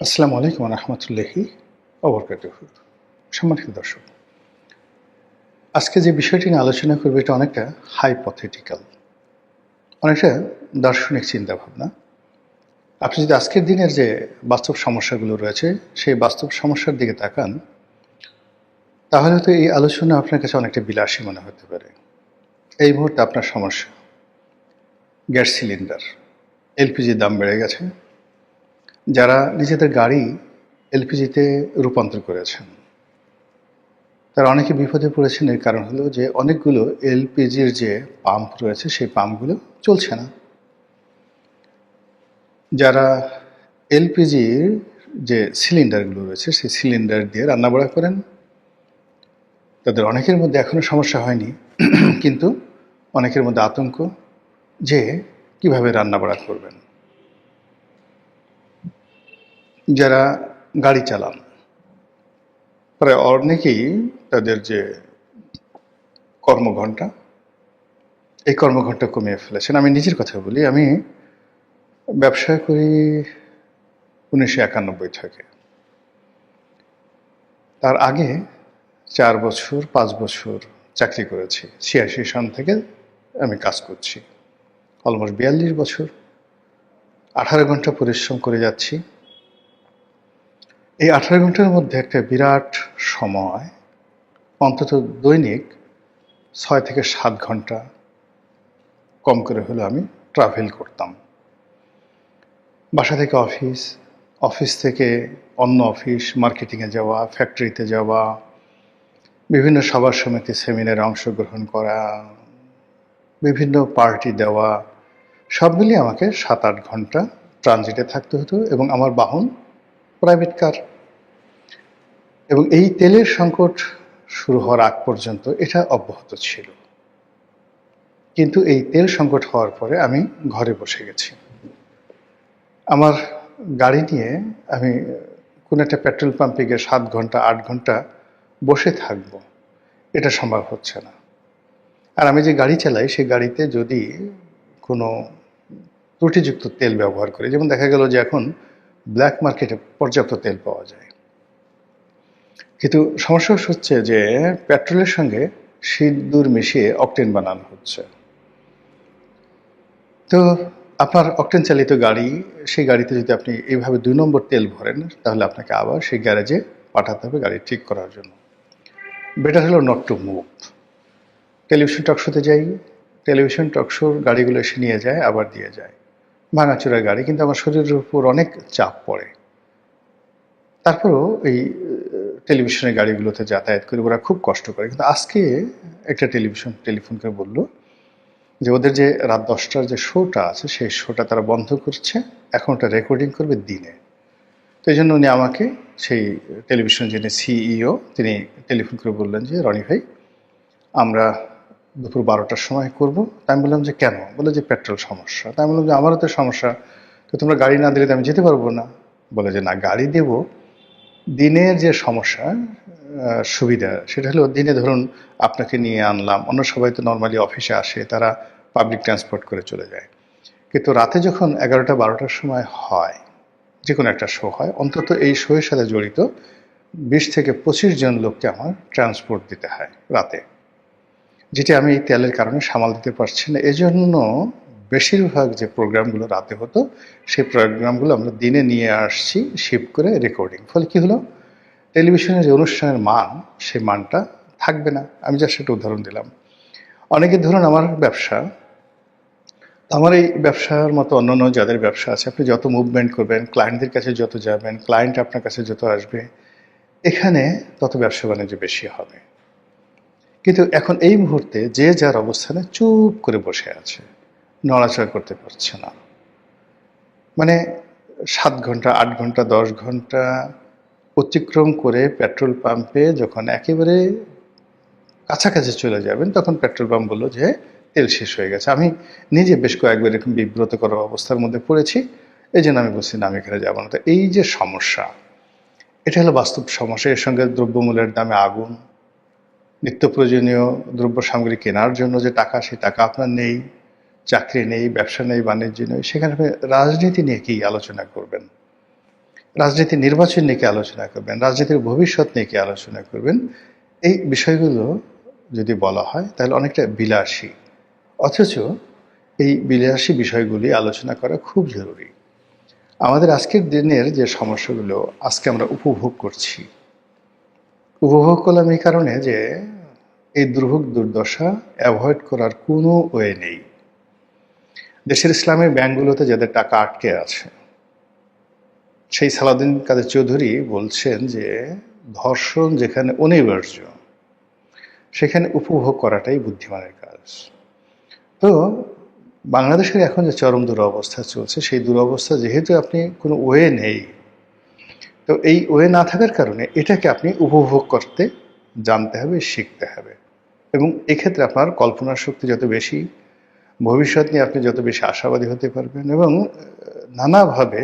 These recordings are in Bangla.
আসসালামু আলাইকুম রহমতুল্লাহি ওবরকাতুহু। সম্মানিত দর্শক, আজকে যে বিষয়টি নিয়ে আলোচনা করব এটা অনেকটা হাইপোথেটিক্যাল, অনেকটা দার্শনিক চিন্তাভাবনা। আপনি যদি আজকের দিনের যে বাস্তব সমস্যাগুলো রয়েছে সেই বাস্তব সমস্যার দিকে তাকান, তাহলে তো এই আলোচনা আপনার কাছে অনেকটা বিলাসী মনে হতে পারে। এই মুহূর্তে আপনার সমস্যা গ্যাস সিলিন্ডার, এলপিজির দাম বেড়ে গেছে। যারা নিজেদের গাড়ি এলপিজিতে রূপান্তর করেছেন তারা অনেকে বিপদে পড়েছেন। এর কারণ হলো যে অনেকগুলো এলপিজির যে পাম্প রয়েছে সেই পাম্পগুলো চলছে না। যারা এলপিজির যে সিলিন্ডারগুলো রয়েছে সেই সিলিন্ডার দিয়ে রান্নাবাড়া করেন, তাদের অনেকের মধ্যে এখনও সমস্যা হয়নি, কিন্তু অনেকের মধ্যে আতঙ্ক যে কিভাবে রান্নাবাড়া করবেন। যারা গাড়ি চালান প্রায় অনেকেই তাদের যে কর্মঘণ্টা এই কর্মঘণ্টা কমিয়ে ফেলেছেন। আমি নিজের কথা বলি, আমি ব্যবসা করি 1991 থেকে। তার আগে 4 বছর 5 বছর চাকরি করেছি। 86 সন থেকে আমি কাজ করছি, অলমোস্ট 42 বছর। 18 ঘন্টা পরিশ্রম করে যাচ্ছি। এই 18 ঘন্টার মধ্যে একটা বিরাট সময়, অন্তত দৈনিক 6 থেকে 7 ঘন্টা কম করে হলেও আমি ট্রাভেল করতাম। বাসা থেকে অফিস, অফিস থেকে অন্য অফিস, মার্কেটিংয়ে যাওয়া, ফ্যাক্টরিতে যাওয়া, বিভিন্ন সভা সমিতি সেমিনারে অংশগ্রহণ করা, বিভিন্ন পার্টি দেওয়া, সব মিলিয়ে আমাকে 7-8 ঘন্টা ট্রানজিটে থাকতে হতো এবং আমার বাহন প্রাইভেট কার। এবং এই তেলের সংকট শুরু হওয়ার আগ পর্যন্ত এটা অব্যাহত ছিল। কিন্তু এই তেল সংকট হওয়ার পরে আমি ঘরে বসে গেছি। আমার গাড়ি নিয়ে আমি কোনো একটা পেট্রোল পাম্পে গিয়ে 7 ঘন্টা 8 ঘন্টা বসে থাকবো, এটা সম্ভব হচ্ছে না। আর আমি যে গাড়ি চালাই সেই গাড়িতে যদি কোনো ত্রুটিযুক্ত তেল ব্যবহার করি, যেমন দেখা গেল যে এখন ব্ল্যাক মার্কেটে পর্যাপ্ত তেল পাওয়া যায়, কিন্তু সমস্যা হচ্ছে যে পেট্রোলের সঙ্গে সিঁদুর মিশিয়ে অকটেন বানানো হচ্ছে। তো আপনার অকটেন চালিত গাড়ি, সেই গাড়িতে যদি আপনি এইভাবে 2 নম্বর তেল ভরেন, তাহলে আপনাকে আবার সেই গ্যারেজে পাঠাতে হবে গাড়ি ঠিক করার জন্য। বেটার হলো নট টু মুভ। টেলিভিশন টকশোতে যাই, টেলিভিশন টকশোর গাড়িগুলো এসে নিয়ে যায়, আবার দিয়ে যায়। ভাঙাচোরা গাড়ি, কিন্তু আমার শরীরের উপর অনেক চাপ পড়ে। তারপরেও এই টেলিভিশনের গাড়িগুলোতে যাতায়াত করে ওরা খুব কষ্ট করে। কিন্তু আজকে একটা টেলিফোন করে বলল যে ওদের যে রাত 10টার যে শোটা আছে সেই শোটা তারা বন্ধ করছে, এখন ওটা রেকর্ডিং করবে দিনে। তো এই জন্য উনি আমাকে, সেই টেলিভিশন যিনি সিইও, তিনি টেলিফোন করে বললেন যে রনি ভাই, আমরা দুপুর 12টার সময় করব। তাই আমি বললাম যে কেন? বলে যে পেট্রোল সমস্যা। তাই আমি বললাম যে আমারও তো সমস্যা, তো তোমরা গাড়ি না দিলে তো আমি যেতে পারবো না। বলে যে না, গাড়ি দেব। দিনের যে সমস্যা, সুবিধা সেটা হলো দিনে ধরুন আপনাকে নিয়ে আনলাম, অন্য সবাই তো নর্মালি অফিসে আসে, তারা পাবলিক ট্রান্সপোর্ট করে চলে যায়। কিন্তু রাতে যখন 11টা 12টার সময় হয়, যে কোনো একটা শো হয়, অন্তত এই শোয়ের সাথে জড়িত 20 থেকে 25 জন লোককে আমার ট্রান্সপোর্ট দিতে হয় রাতে, যেটি আমি এই তেলের কারণে সামাল দিতে পারছি না। এজন্য বেশিরভাগ যে প্রোগ্রামগুলো রাতে হতো সেই প্রোগ্রামগুলো আমরা দিনে নিয়ে আসছি শিফট করে রেকর্ডিং। ফলে কী হলো, টেলিভিশনের যে অনুষ্ঠানের মান, সেই মানটা থাকবে না। আমি জাস্ট একটা উদাহরণ দিলাম। অনেকে ধরুন আমার ব্যবসা, আমার এই ব্যবসার মতো অন্যান্য যাদের ব্যবসা আছে, আপনি যত মুভমেন্ট করবেন, ক্লায়েন্টদের কাছে যত যাবেন, ক্লায়েন্ট আপনার কাছে যত আসবে, এখানে তত ব্যবসা বাণিজ্য বেশি হবে। কিন্তু এখন এই মুহূর্তে যে যার অবস্থানে চুপ করে বসে আছে, নড়াচড়া করতে পারছে না। মানে 7 ঘন্টা 8 ঘন্টা 10 ঘন্টা অতিক্রম করে পেট্রোল পাম্পে যখন একেবারে কাছাকাছি চলে যাবেন, তখন পেট্রোল পাম্প বললো যে তেল শেষ হয়ে গেছে। আমি নিজে বেশ কয়েকবার এরকম বিব্রতকর অবস্থার মধ্যে পড়েছি, এই জন্য আমি বলছি না, আমি এখানে যাবো না। তো এই যে সমস্যা, এটা হলো বাস্তব সমস্যা। এর সঙ্গে দ্রব্যমূল্যের দামে আগুন, নিত্য প্রয়োজনীয় দ্রব্য সামগ্রী কেনার জন্য যে টাকা, সেই টাকা আপনার নেই, চাকরি নেই, ব্যবসা নেই, বাণিজ্য নেই, সেখানে আপনি রাজনীতি নিয়ে কি আলোচনা করবেন? রাজনীতি নির্বাচন নিয়ে কি আলোচনা করবেন, রাজনীতির ভবিষ্যৎ নিয়ে কি আলোচনা করবেন, এই বিষয়গুলো যদি বলা হয় তাহলে অনেকটা বিলাসী। অথচ এই বিলাসী বিষয়গুলি আলোচনা করা খুব জরুরি। আমাদের আজকের দিনের যে সমস্যাগুলো আজকে আমরা উপভোগ করছি, উপভোগ করলাম এই কারণে যে এই দুর্ভোগ দুর্দশা অ্যাভয়েড করার কোনো ওয়ে নেই। দেশের ইসলামী ব্যাংকগুলোতে যাদের টাকা আটকে আছে, সেই সালাউদ্দিন কাদের চৌধুরী বলছেন যে ধর্ষণ যেখানে অনিবার্য সেখানে উপভোগ করাটাই বুদ্ধিমানের কাজ। তো বাংলাদেশের এখন যে চরম দুরবস্থা চলছে, সেই দুরবস্থা যেহেতু আপনি কোনো ওয়ে নেই, তো এই ওয়ে না থাকার কারণে এটাকে আপনি উপভোগ করতে জানতে হবে, শিখতে হবে। এবং এক্ষেত্রে আপনার কল্পনার শক্তি যত বেশি, ভবিষ্যৎ নিয়ে আপনি যত বেশি আশাবাদী হতে পারবেন এবং নানাভাবে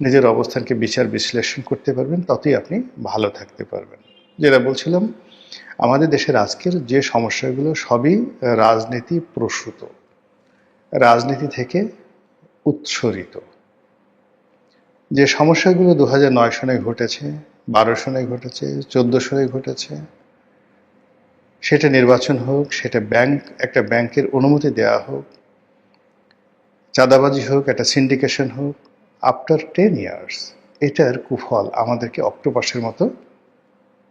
নিজের অবস্থানকে বিচার বিশ্লেষণ করতে পারবেন, ততই আপনি ভালো থাকতে পারবেন। যেটা বলছিলাম, আমাদের দেশের আজকের যে সমস্যাগুলো সবই রাজনীতি প্রসূত, রাজনীতি থেকে উৎসরিত। যে সমস্যাগুলো 2009 সনে ঘটেছে, 12 সনে ঘটেছে, 14 সনে ঘটেছে, সেটা নির্বাচন হোক, সেটা একটা ব্যাংকের অনুমতি দেওয়া হোক, চাঁদাবাজি হোক, একটা সিন্ডিকেশন হোক, আফটার 10 ইয়ার্স এটার কুফল আমাদেরকে অক্টোপাসের মতো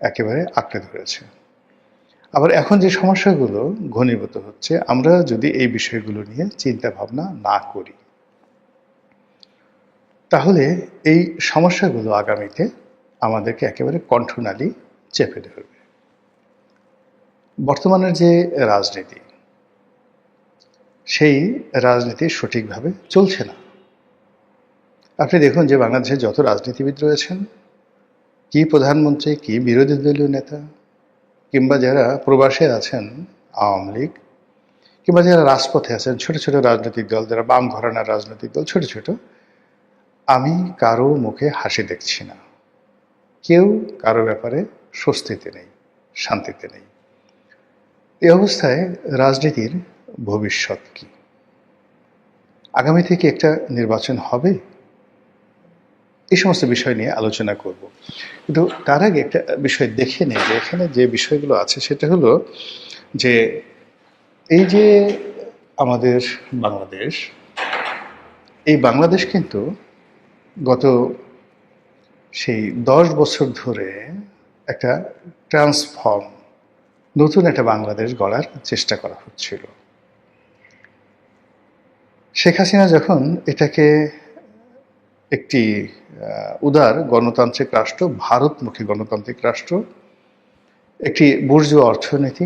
একেবারে আঁকড়ে ধরেছে। আবার এখন যে সমস্যাগুলো ঘনীভূত হচ্ছে, আমরা যদি এই বিষয়গুলো নিয়ে চিন্তা ভাবনা না করি, তাহলে এই সমস্যাগুলো আগামীতে আমাদেরকে একেবারে কণ্ঠনালী চেপে ধরবে। বর্তমানের যে রাজনীতি, সেই রাজনীতি সঠিকভাবে চলছে না। আপনি দেখুন যে বাংলাদেশে যত রাজনীতিবিদ রয়েছেন, কি প্রধানমন্ত্রী, কি বিরোধী দলীয় নেতা, কিংবা যারা প্রবাসে আছেন আওয়ামী লীগ, কিংবা যারা রাজপথে আছেন ছোট ছোট রাজনৈতিক দল, যারা বাম ঘরানার রাজনৈতিক দল, ছোট ছোট, আমি কারো মুখে হাসি দেখছি না। কেউ কারো ব্যাপারে স্বস্তিতে নেই, শান্তিতে নেই। এই অবস্থায় রাজনীতির ভবিষ্যৎ কি? আগামী থেকে একটা নির্বাচন হবে, এই সমস্ত বিষয় নিয়ে আলোচনা করব। কিন্তু তার আগে একটা বিষয় দেখে নেই যে এখানে যে বিষয়গুলো আছে, সেটা হলো যে এই যে আমাদের বাংলাদেশ, এই বাংলাদেশ কিন্তু গত সেই 10 বছর ধরে একটা নতুন একটা বাংলাদেশ গড়ার চেষ্টা করা হচ্ছিল। শেখ হাসিনা যখন এটাকে একটি উদার গণতান্ত্রিক রাষ্ট্র, ভারতমুখী গণতান্ত্রিক রাষ্ট্র, একটি বুর্জোয়া অর্থনীতি,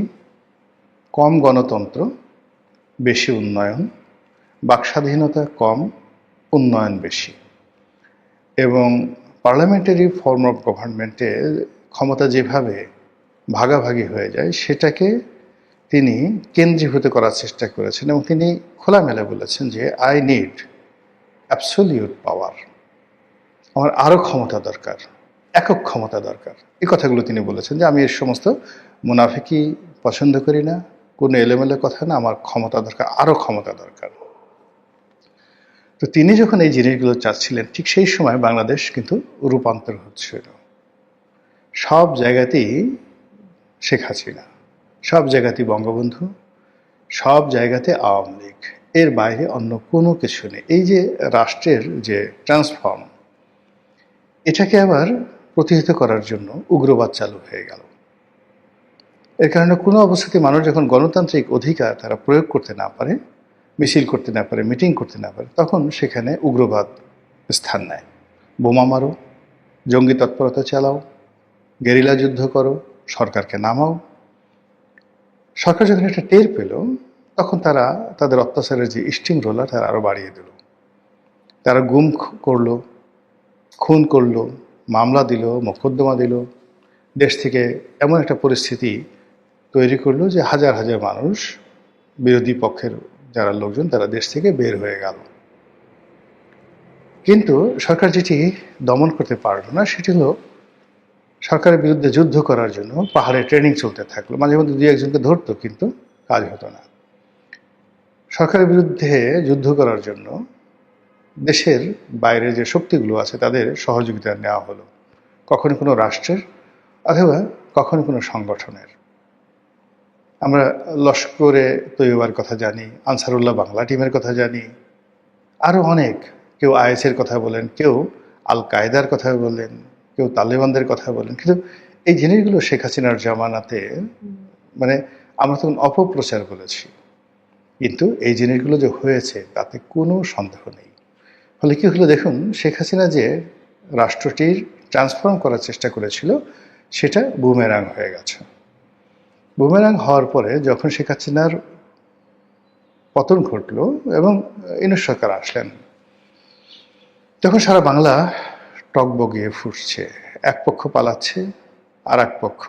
কম গণতন্ত্র, বেশি উন্নয়ন, বাকস্বাধীনতা কম, উন্নয়ন বেশি, এবং পার্লামেন্টারি ফর্ম অফ গভর্নমেন্টে ক্ষমতা যেভাবে ভাগাভাগি হয়ে যায়, সেটাকে তিনি কেন্দ্রীভূত করার চেষ্টা করেছেন এবং তিনি খোলামেলা বলেছেন যে আই নিড অ্যাবসলিউট পাওয়ার, আমার আরও ক্ষমতা দরকার, একক ক্ষমতা দরকার। এই কথাগুলো তিনি বলেছেন যে আমি এর সমস্ত মুনাফিকি পছন্দ করি না, কোনো এলোমেলো কথা না, আমার ক্ষমতা দরকার, আরও ক্ষমতা দরকার। তো তিনি যখন এই জিনিসগুলো চাচ্ছিলেন, ঠিক সেই সময় বাংলাদেশ কিন্তু রূপান্তর হচ্ছিল। সব জায়গাতেই শেখ হাসিনা, সব জায়গাতেই বঙ্গবন্ধু, সব জায়গাতে আওয়ামী লীগ, এর বাইরে অন্য কোনো কিছু নেই। এই যে রাষ্ট্রের যে ট্রান্সফর্ম, এটাকে আবার প্রতিহত করার জন্য উগ্রবাদ চালু হয়ে গেল। এর কারণে কোনো অবস্থাতে মানুষ যখন গণতান্ত্রিক অধিকার তারা প্রয়োগ করতে না পারে, মিছিল করতে না পারে, মিটিং করতে না পারে, তখন সেখানে উগ্রবাদ স্থান নেয়। বোমা মারো, জঙ্গি তৎপরতা চালাও, গেরিলা যুদ্ধ করো, সরকারকে নামাও। সরকার যখন এটা টের পেল, তখন তারা তাদের অত্যাচারের যে স্টিং রোলার তারা আরও বাড়িয়ে দিল। তারা গুম করলো, খুন করলো, মামলা দিল, মোকদ্দমা দিল, দেশ থেকে এমন একটা পরিস্থিতি তৈরি করলো যে হাজার হাজার মানুষ, বিরোধী পক্ষের যারা লোকজন, তারা দেশ থেকে বের হয়ে গেল। কিন্তু সরকার যেটি দমন করতে পারল না, সেটি হলো সরকারের বিরুদ্ধে যুদ্ধ করার জন্য পাহাড়ে ট্রেনিং চলতে থাকলো। মাঝে মধ্যে দুই একজনকে ধরতো, কিন্তু কাজ হতো না। সরকারের বিরুদ্ধে যুদ্ধ করার জন্য দেশের বাইরে যে শক্তিগুলো আছে তাদের সহযোগিতা নেওয়া হলো, কখনো কোনো রাষ্ট্রের অথবা কখনো কোনো সংগঠনের। আমরা লস্করে তৈয়বার কথা জানি, আনসারুল্লাহ বাংলা টিমের কথা জানি, আরও অনেক, কেউ আইএসের কথা বলেন, কেউ আল কায়দার কথা বলেন, কেউ তালেবানদের কথা বলেন, কিন্তু এই জিনিসগুলো শেখ হাসিনার জামানাতে মানে আমরা তখন অপপ্রচার বলেছি, কিন্তু এই জিনিসগুলো যে হয়েছে তাতে কোনো সন্দেহ নেই। ফলে কী হলো দেখুন, শেখ হাসিনা যে রাষ্ট্রটির ট্রান্সফর্ম করার চেষ্টা করেছিল সেটা বুমেরাং হয়ে গেছে। বুমেরাং হওয়ার পরে যখন শেখ হাসিনার পতন ঘটল এবং ইউনূস সরকার আসলেন, তখন সারা বাংলা টগবগিয়ে ফুটছে। এক পক্ষ পালাচ্ছে, আর এক পক্ষ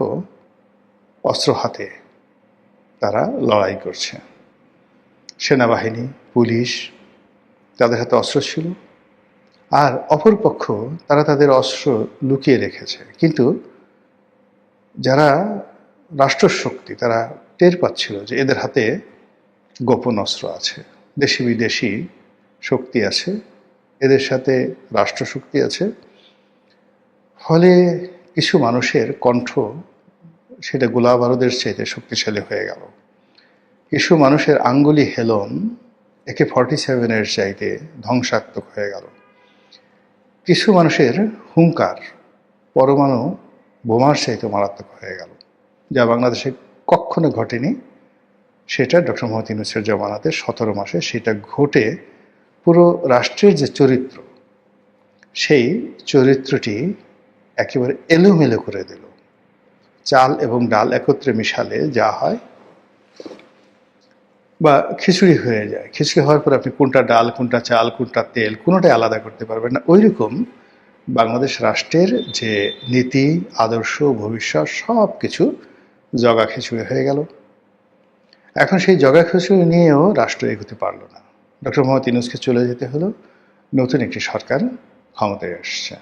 অস্ত্র হাতে তারা লড়াই করছে। সেনাবাহিনী, পুলিশ, তাদের হাতে অস্ত্র ছিল, আর অপরপক্ষ তারা তাদের অস্ত্র লুকিয়ে রেখেছে। কিন্তু যারা রাষ্ট্রশক্তি তারা টের পাচ্ছিল যে এদের হাতে গোপন অস্ত্র আছে, দেশি বিদেশি শক্তি আছে, এদের সাথে রাষ্ট্রশক্তি আছে। ফলে কিছু মানুষের কণ্ঠ সেটা গোলা বারুদের চাইতে শক্তিশালী হয়ে গেল। কিছু মানুষের আঙ্গুলি হেলন AK-47 চাইতে ধ্বংসাত্মক হয়ে গেল। কিছু মানুষের হুঙ্কার পরমাণু বোমার চাইতে মারাত্মক হয়ে গেল, যা বাংলাদেশে কখনো ঘটেনি। সেটা ডক্টর মোহাম্মদ ইউনূসের জামানাতে 17 মাসে সেটা ঘটে পুরো রাষ্ট্রের যে চরিত্র, সেই চরিত্রটি একেবারে এলোমেলো করে দিল। চাল এবং ডাল একত্রে মিশালে যা হয়, বা খিচুড়ি হয়ে যায়, খিচুড়ি হওয়ার পর আপনি কোনটা ডাল, কোনটা চাল, কোনটা তেল, কোনোটাই আলাদা করতে পারবেন না। ওই রকম বাংলাদেশ রাষ্ট্রের যে নীতি, আদর্শ, ভবিষ্যৎ সব কিছু জগা খিচুড়ি হয়ে গেল। এখন সেই জগা খিচুড়ি নিয়েও রাষ্ট্র এগোতে পারল না। ডক্টর মোহাম্মদ ইউনূসকে চলে যেতে হলো। নতুন একটি সরকার ক্ষমতায় আসছে।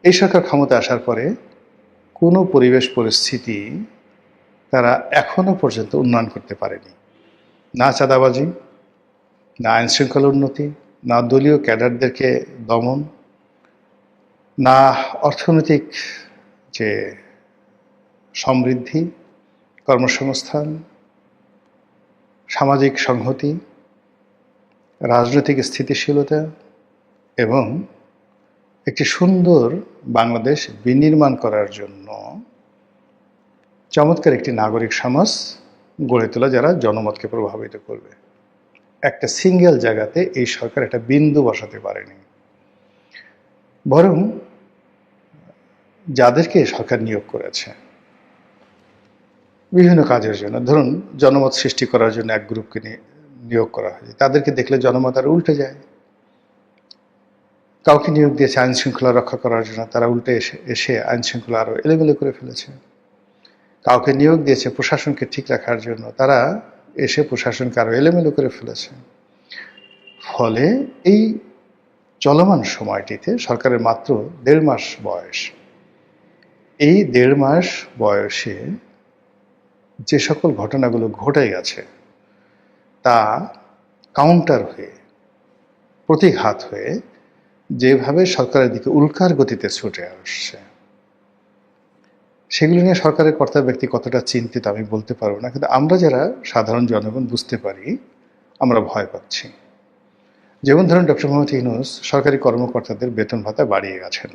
এই সরকার ক্ষমতা আসার পরে কোনো পরিবেশ পরিস্থিতি তারা এখনো পর্যন্ত উন্নয়ন করতে পারেনি। না চাঁদাবাজি, না আইন শৃঙ্খলা উন্নতি, না দলীয় ক্যাডারদেরকে দমন, না অর্থনৈতিক যে সমৃদ্ধি, কর্মসংস্থান, সামাজিক সংহতি, রাজনৈতিক স্থিতিশীলতা এবং একটি সুন্দর বাংলাদেশ বিনির্মাণ করার জন্য চমৎকার একটি নাগরিক সমাজ গড়ে তোলা যারা জনমতকে প্রভাবিত করবে। একটা সিঙ্গেল জায়গাতে এই সরকার একটা বিন্দু বসাতে পারেনি, বরং যাদেরকে সরকার নিয়োগ করেছে বিভিন্ন কাজের জন্য, ধরুন জনমত সৃষ্টি করার জন্য এক গ্রুপকে নিয়োগ করা হয়েছে, তাদেরকে দেখলে জনমত আর উল্টে যায়। কাউকে নিয়োগ দিয়েছে আইন শৃঙ্খলা রক্ষা করার জন্য, তারা উল্টে এসে আইন শৃঙ্খলা আরও এলোমেলো করে ফেলেছে। কাউকে নিয়োগ দিয়েছে প্রশাসনকে ঠিক রাখার জন্য, তারা এসে প্রশাসনকে আরও এলোমেলো করে ফেলেছে। ফলে এই চলমান সময়টিতে সরকারের মাত্র 1.5 মাস বয়স, এই 1.5 মাস বয়সে যে সকল ঘটনাগুলো ঘটে গেছে তা কাউন্টার হয়ে, প্রতিঘাত হয়ে যেভাবে সরকারের দিকে উল্কার গতিতে ছুটে আসছে, সেগুলো নিয়ে সরকারের কর্তা ব্যক্তি কতটা চিন্তিত আমি বলতে পারবো না, কিন্তু আমরা যারা সাধারণ জনগণ বুঝতে পারি আমরা ভয় পাচ্ছি। যেমন ধরুন ডক্টর মোহাম্মদ ইউনূস সরকারি কর্মকর্তাদের বেতন ভাতা বাড়িয়ে গেছেন,